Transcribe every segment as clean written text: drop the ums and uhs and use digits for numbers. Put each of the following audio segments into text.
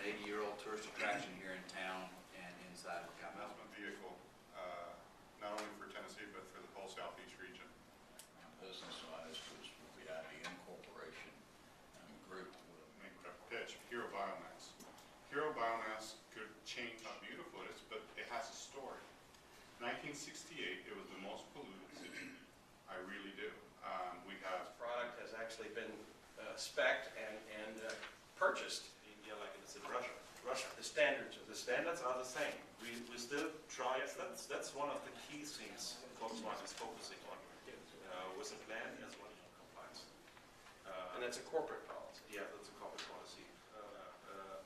80-year-old tourist attraction here in town and inside of the county. Investment vehicle, not only for Tennessee, but for the whole southeast region. Business-wise, was the IBM Corporation group. Make a pitch, Hero Biomass. Hero Biomass could change how beautiful it is, but it has a story. 1968, it was the most polluted city. I really do. We have Product has actually been spec'd and purchased. Yeah, like it's in Russia. Russia, the standards The standards are the same. We still try. That's one of the key things Volkswagen is focusing on. With the plan as well as compliance. and that's a corporate policy. Yeah, that's a corporate policy.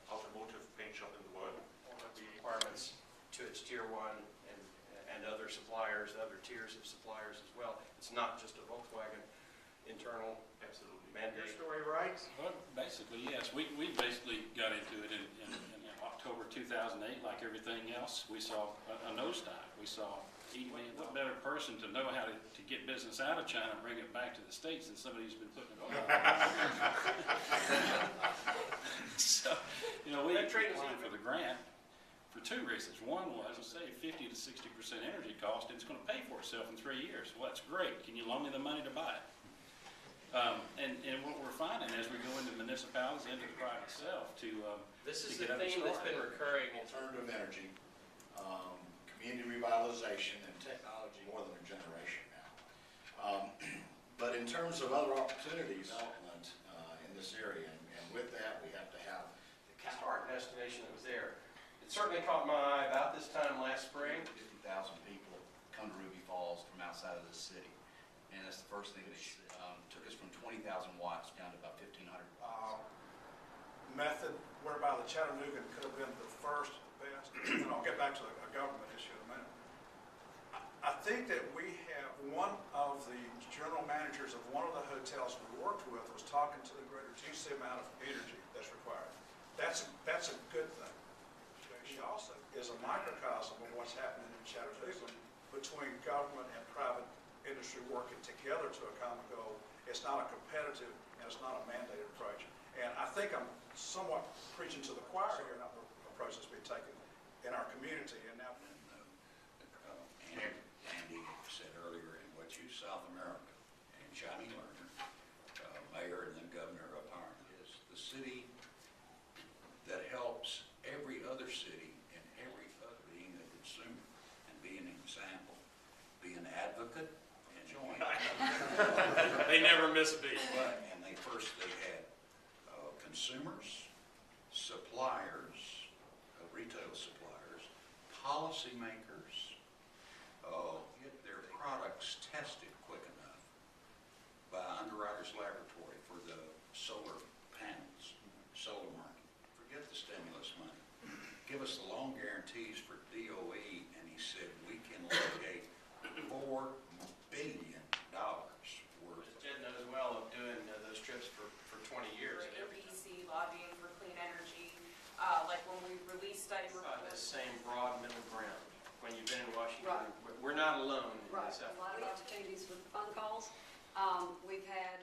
Automotive paint shop in the world. All of the requirements to its tier 1 and other suppliers, other tiers of suppliers as well. It's not just a Volkswagen internal Absolutely. mandate. Story, right? Well, basically, yes. We basically got into it in October 2008, like everything else. We saw a nosedive. We saw, what better person to know how to get business out of China and bring it back to the States than somebody who's been putting it on. So, we applied for the grant for 2 reasons. One was to save 50 to 60% energy cost, and it's going to pay for itself in 3 years. Well, that's great. Can you loan me the money to buy it? And what we're finding as we go into municipalities, into the private self, This is to the get theme that's been started. recurring. Alternative energy, community revitalization, and technology more than a generation now. But in terms of other opportunities, development in this area, and with that, we have to have the Start destination that was there. It certainly caught my eye about this time last spring. 50,000 people come to Ruby Falls from outside of the city. And that's the first thing that took us from 20,000 watts down to about 1,500 watts. Method whereby the Chattanooga could have been the first best, and I'll get back to a government issue in a minute. I think that we have one of the general managers of one of the hotels we worked with was talking to the greater DC amount of energy that's required. That's a good thing. She also is a microcosm of what's happening in Chattanooga between government and private industry working together to a common goal. It's not a competitive and it's not a mandated approach. And I think I'm somewhat preaching to the choir here, not the approach that's being taken in our community. And now, Andy said earlier in what you South America and Johnny Lerner, mayor and then governor of Ireland, is the city that helps every other city and every other being a consumer and be an example, be an advocate and join. They never miss a beat. And they had consumers, suppliers, retail suppliers, policymakers, get their products tested quick enough by Underwriters Laboratory for the solar panels, solar market. Forget the stimulus money. Give us the loan guarantees for DOE, and he said we can locate $4 billion worth. Jed knows well of doing those trips for 20 years. For APC, lobbying for clean energy, like when we released study The reports. same broad middle ground. When you've been in Washington, Right. we're not alone in Right, this effort. a lot of opportunities with phone calls. We've had